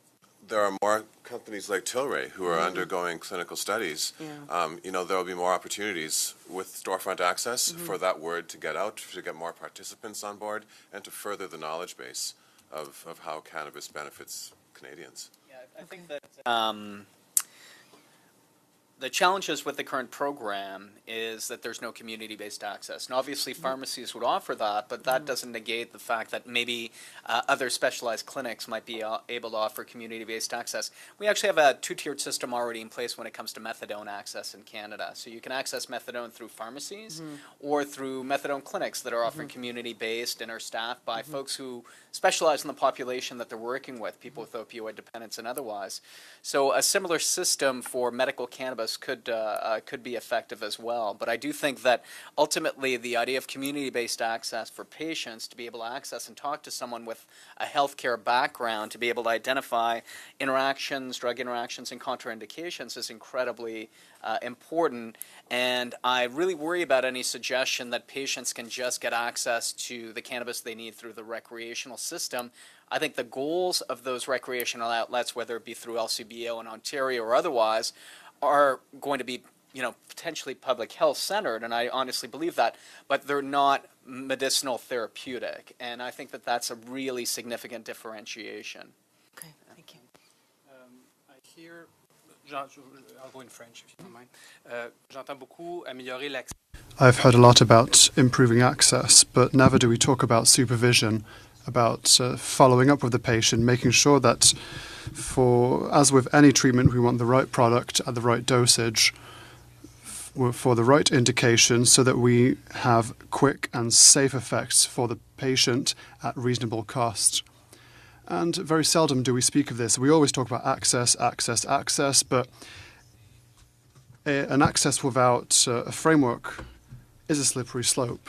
there are more companies like Tilray who are undergoing clinical studies, there will be more opportunities with storefront access for that word to get out, to get more participants on board, and to further the knowledge base of how cannabis benefits Canadians. Yeah, I think that the challenges with the current program is that there's no community-based access. And obviously pharmacies would offer that, but that doesn't negate the fact that maybe other specialized clinics might be able to offer community-based access. We actually have a two-tiered system already in place when it comes to methadone access in Canada. So you can access methadone through pharmacies or through methadone clinics that are offering community-based and are staffed by folks who specialize in the population that they're working with, people with opioid dependence and otherwise. So a similar system for medical cannabis cannabis could be effective as well. But I do think that ultimately the idea of community-based access for patients to be able to access and talk to someone with a healthcare background to be able to identify interactions, drug interactions, and contraindications is incredibly important. And I really worry about any suggestion that patients can just get access to the cannabis they need through the recreational system. I think the goals of those recreational outlets, whether it be through LCBO in Ontario or otherwise, are going to be, potentially public health centered, and I honestly believe that, but they're not medicinal therapeutic, and I think that that's a really significant differentiation. Okay, thank you. I hear, I'll go in French if you don't mind. J'entends beaucoup améliorer l'accès. I've heard a lot about improving access, but never do we talk about supervision, about following up with the patient, making sure that as with any treatment, we want the right product at the right dosage for the right indication so that we have quick and safe effects for the patient at reasonable cost. And very seldom do we speak of this. We always talk about access, but an access without a framework is a slippery slope.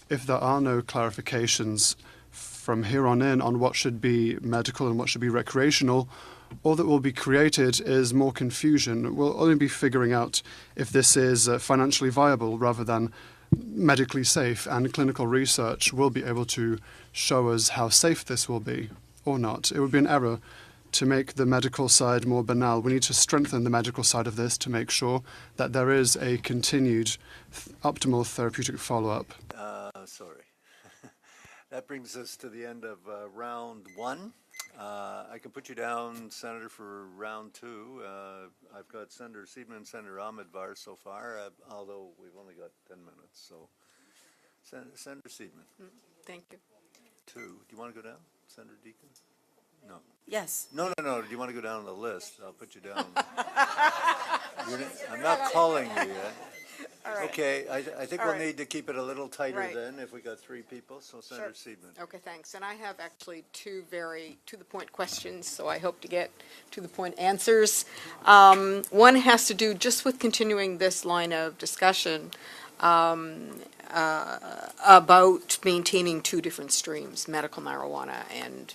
If there are no clarifications from here on in on what should be medical and what should be recreational, all that will be created is more confusion. We'll only be figuring out if this is financially viable rather than medically safe, and clinical research will be able to show us how safe this will be or not. It would be an error to make the medical side more banal. We need to strengthen the medical side of this to make sure that there is a continued optimal therapeutic follow-up. Sorry. That brings us to the end of round one. I can put you down, Senator, for round two. I've got Senator Seidman and Senator Ahmedvar so far, although we've only got 10 minutes. So, Senator Seidman. Thank you. Two. Do you want to go down, Senator Deacon? No. Yes. No. Do you want to go down on the list? I'll put you down. I'm not calling you yet. All right. Okay, I think All we'll right. need to keep it a little tighter Right. then if we got three people. So Senator Seidman. Okay, thanks. And I have actually two very to-the-point questions, so I hope to get to-the-point answers. One has to do just with continuing this line of discussion about maintaining two different streams, medical marijuana and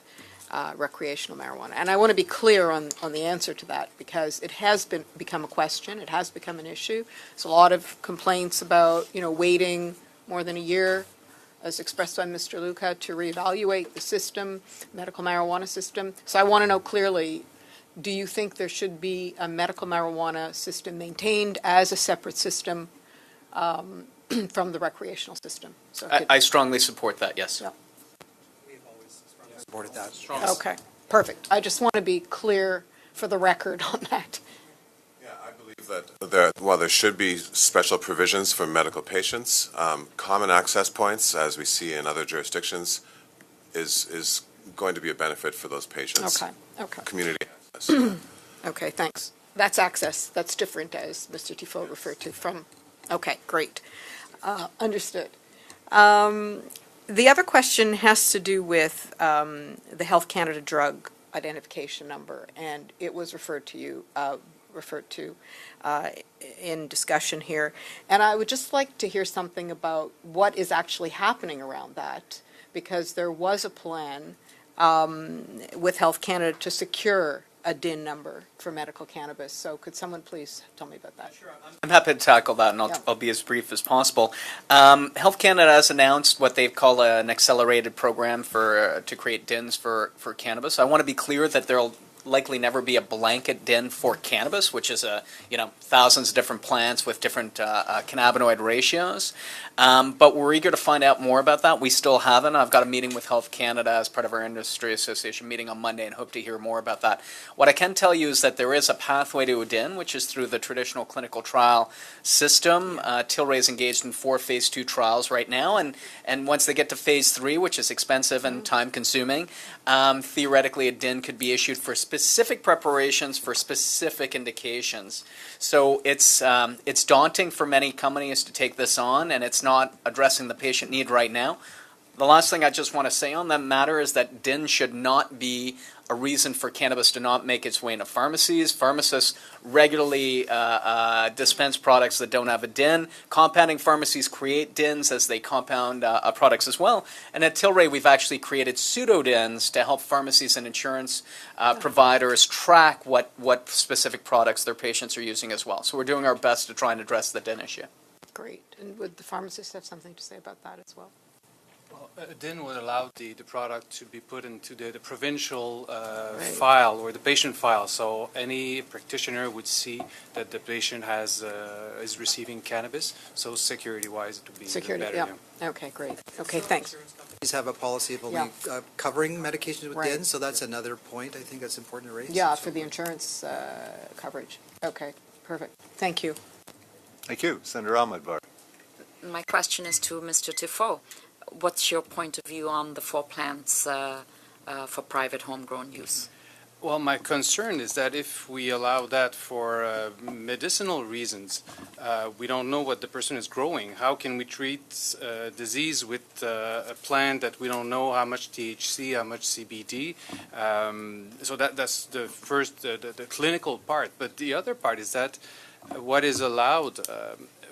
recreational marijuana. And I want to be clear on the answer to that because it has become a question. It has become an issue. There's a lot of complaints about, waiting more than a year, as expressed by Mr. Luca, to reevaluate the system, medical marijuana system. So I want to know clearly, do you think there should be a medical marijuana system maintained as a separate system from the recreational system? So I strongly support that, yes. Yeah. Supported that. Okay, perfect. I just want to be clear for the record on that. Yeah, I believe that while there should be special provisions for medical patients, common access points, as we see in other jurisdictions, is going to be a benefit for those patients. Okay. Community access. Okay, thanks. That's access. That's different, as Mr. Thiffault referred to from, okay, great. Understood. The other question has to do with the Health Canada drug identification number, and it was referred to in discussion here. And I would just like to hear something about what is actually happening around that, because there was a plan with Health Canada to secure a DIN number for medical cannabis. So could someone please tell me about that? Sure, I'm happy to tackle that, and I'll be as brief as possible. Health Canada has announced what they've called an accelerated program to create DINs for cannabis. I want to be clear that there'll likely never be a blanket DIN for cannabis, which is thousands of different plants with different cannabinoid ratios. But we're eager to find out more about that. We still haven't. I've got a meeting with Health Canada as part of our industry association meeting on Monday and hope to hear more about that. What I can tell you is that there is a pathway to a DIN, which is through the traditional clinical trial system. Tilray is engaged in 4 phase 2 trials right now, and once they get to phase 3, which is expensive and time consuming, theoretically a DIN could be issued for specific preparations for specific indications. So it's daunting for many companies to take this on, and it's not addressing the patient need right now. The last thing I just want to say on that matter is that DIN should not be a reason for cannabis to not make its way into pharmacies. Pharmacists regularly dispense products that don't have a DIN. Compounding pharmacies create DINs as they compound products as well. And at Tilray, we've actually created pseudo-DINs to help pharmacies and insurance providers track what specific products their patients are using as well. So we're doing our best to try and address the DIN issue. Great. And would the pharmacist have something to say about that as well? Well, a DIN would allow the product to be put into the provincial Right. file or the patient file. So any practitioner would see that the patient is receiving cannabis. So security-wise, it would be Security, better. yeah. Okay, great. Okay, thanks. These have a policy of only covering medications with Right. DINs, so that's another point I think that's important to raise. Yeah, for the insurance coverage. Okay, perfect. Thank you. Thank you. Senator Ahmedbar. My question is to Mr. Thiffault. What's your point of view on the 4 plants for private homegrown use? Well, my concern is that if we allow that for medicinal reasons, we don't know what the person is growing. How can we treat disease with a plant that we don't know how much THC, how much CBD? So that's the first, the clinical part. But the other part is that what is allowed,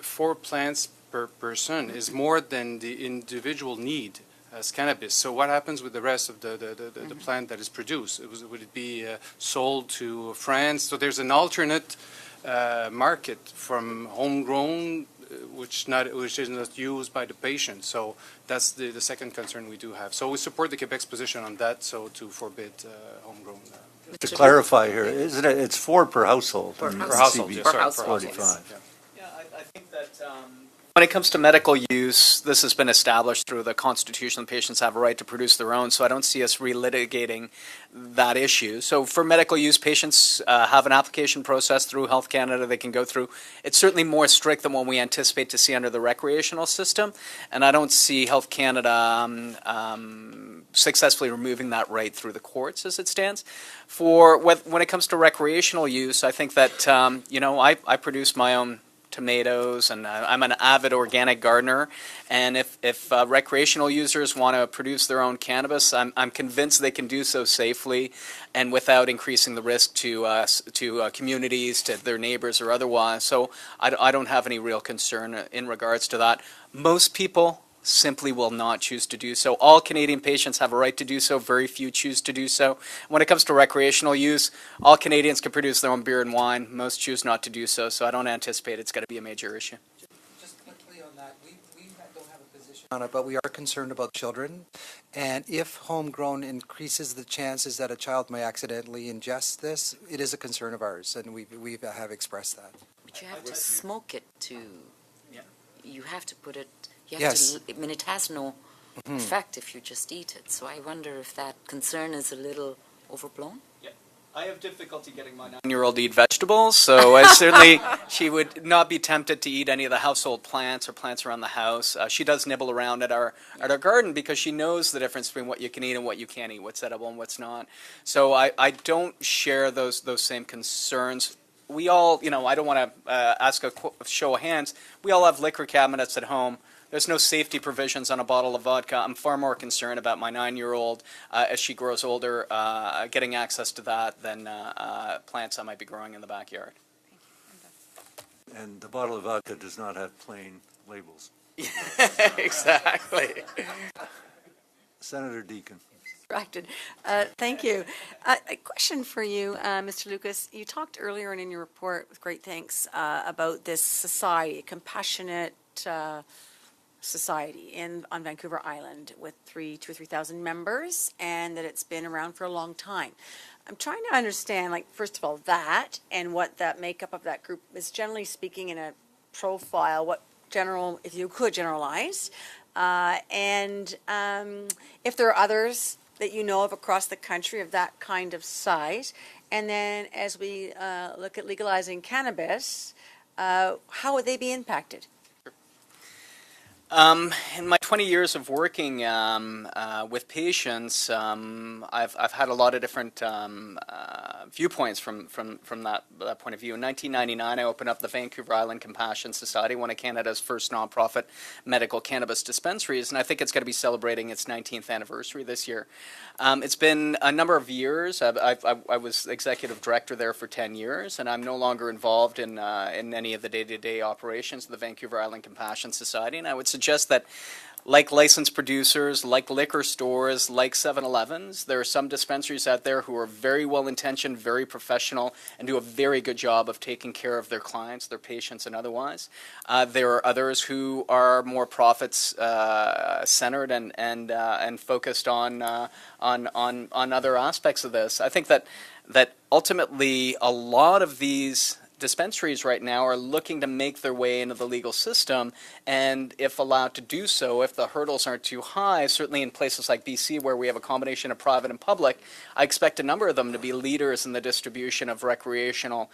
4 plants per person is more than the individual need as cannabis. So what happens with the rest of the plant that is produced? Would it be sold to France? So there's an alternate market from homegrown, which is not used by the patient. So that's the second concern we do have. So we support the Quebec's position on that, so to forbid homegrown. To clarify here, isn't it, it's 4 per household? Per in household, CB, yeah, sorry, per 45. Yeah, I think that when it comes to medical use, this has been established through the Constitution. Patients have a right to produce their own, so I don't see us relitigating that issue. So for medical use, patients have an application process through Health Canada they can go through. It's certainly more strict than what we anticipate to see under the recreational system, and I don't see Health Canada successfully removing that right through the courts as it stands. When it comes to recreational use, I think that, I produce my own tomatoes, and I'm an avid organic gardener. And if recreational users want to produce their own cannabis, I'm convinced they can do so safely and without increasing the risk to communities, to their neighbors, or otherwise. So I don't have any real concern in regards to that. Most people simply will not choose to do so. All Canadian patients have a right to do so. Very few choose to do so. When it comes to recreational use, all Canadians can produce their own beer and wine. Most choose not to do so, so I don't anticipate it's going to be a major issue. Just quickly on that, we don't have a position on it, but we are concerned about children. And if homegrown increases the chances that a child may accidentally ingest this, it is a concern of ours, and we have expressed that. But you have to smoke it to, Yeah. you have to put it, you have Yes. to, I mean, it has no effect if you just eat it. So I wonder if that concern is a little overblown. I have difficulty getting my 9-year-old to eat vegetables, so certainly she would not be tempted to eat any of the household plants or plants around the house. She does nibble around at our garden because she knows the difference between what you can eat and what you can't eat, what's edible and what's not. So I don't share those same concerns. We all, I don't want to ask a show of hands. We all have liquor cabinets at home. There's no safety provisions on a bottle of vodka. I'm far more concerned about my 9-year-old as she grows older getting access to that than plants I might be growing in the backyard. And the bottle of vodka does not have plain labels. Exactly. Senator Deacon. Distracted. Thank you. A question for you, Mr. Lucas. You talked earlier and in your report, with great thanks, about this society, a compassionate society on Vancouver Island with 2,000 or 3,000 members, and that it's been around for a long time. I'm trying to understand, first of all, that and what that makeup of that group is, generally speaking, in a profile, if you could generalize, and if there are others that you know of across the country of that kind of size. And then as we look at legalizing cannabis, how would they be impacted? In my 20 years of working with patients, I've had a lot of different viewpoints from that point of view. In 1999, I opened up the Vancouver Island Compassion Society, one of Canada's first nonprofit medical cannabis dispensaries, and I think it's going to be celebrating its 19th anniversary this year. It's been a number of years. I was executive director there for 10 years, and I'm no longer involved in any of the day-to-day operations of the Vancouver Island Compassion Society, and I would suggest that, like licensed producers, like liquor stores, like 7-Elevens, there are some dispensaries out there who are very well-intentioned, very professional, and do a very good job of taking care of their clients, their patients, and otherwise. There are others who are more profits centered and focused on other aspects of this. I think that ultimately a lot of these dispensaries right now are looking to make their way into the legal system, and if allowed to do so, if the hurdles aren't too high, certainly in places like BC where we have a combination of private and public, I expect a number of them to be leaders in the distribution of recreational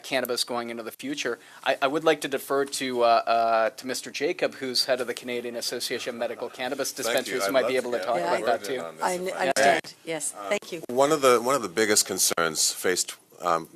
cannabis going into the future. I would like to defer to Mr. Jacob, who's head of the Canadian Association of Medical Cannabis Dispensaries, who might be able to talk about that too. I understand. Yes, thank you. One of the biggest concerns faced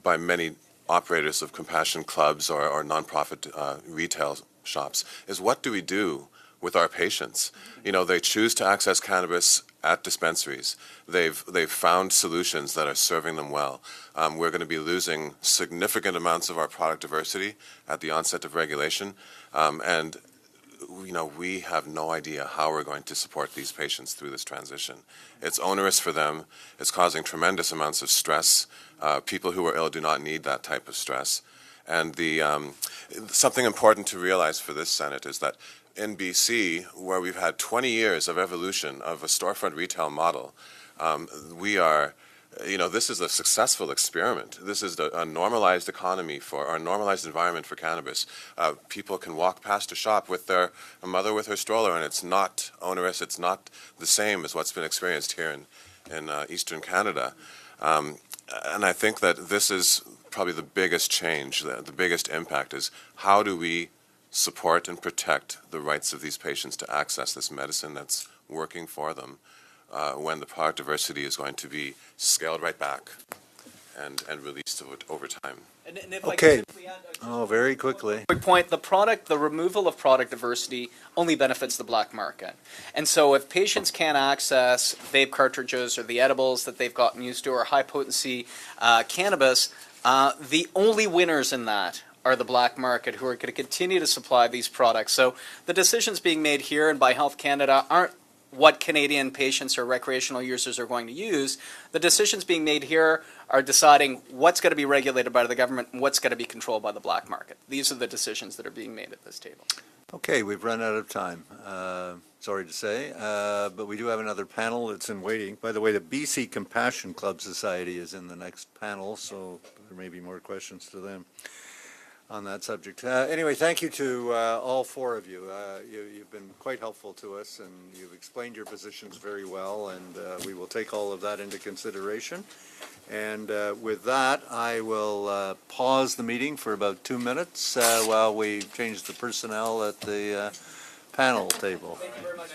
by many operators of compassion clubs or nonprofit retail shops is, what do we do with our patients? You know, they choose to access cannabis at dispensaries. They've found solutions that are serving them well. We're going to be losing significant amounts of our product diversity at the onset of regulation, and you know, we have no idea how we're going to support these patients through this transition. It's onerous for them. It's causing tremendous amounts of stress. People who are ill do not need that type of stress. And something important to realize for this Senate is that in BC, where we've had 20 years of evolution of a storefront retail model, we are, you know, this is a successful experiment. This is a normalized economy or a normalized environment for cannabis. People can walk past a shop with a mother with her stroller, and it's not onerous. It's not the same as what's been experienced here in Eastern Canada. And I think that this is probably the biggest change, the biggest impact is, how do we support and protect the rights of these patients to access this medicine that's working for them when the product diversity is going to be scaled right back and released over time. Okay. Oh, very quickly. Quick point, the removal of product diversity only benefits the black market. And so if patients can't access vape cartridges or the edibles that they've gotten used to, or high potency cannabis, the only winners in that are the black market, who are going to continue to supply these products. So the decisions being made here and by Health Canada aren't what Canadian patients or recreational users are going to use. The decisions being made here are deciding what's going to be regulated by the government and what's going to be controlled by the black market. These are the decisions that are being made at this table. Okay, we've run out of time, sorry to say, but we do have another panel that's in waiting. By the way, the BC Compassion Club Society is in the next panel, so there may be more questions to them on that subject. Anyway, thank you to all four of you. You've been quite helpful to us, and you've explained your positions very well, and we will take all of that into consideration. And with that, I will pause the meeting for about 2 minutes while we change the personnel at the panel table. Thank you very much.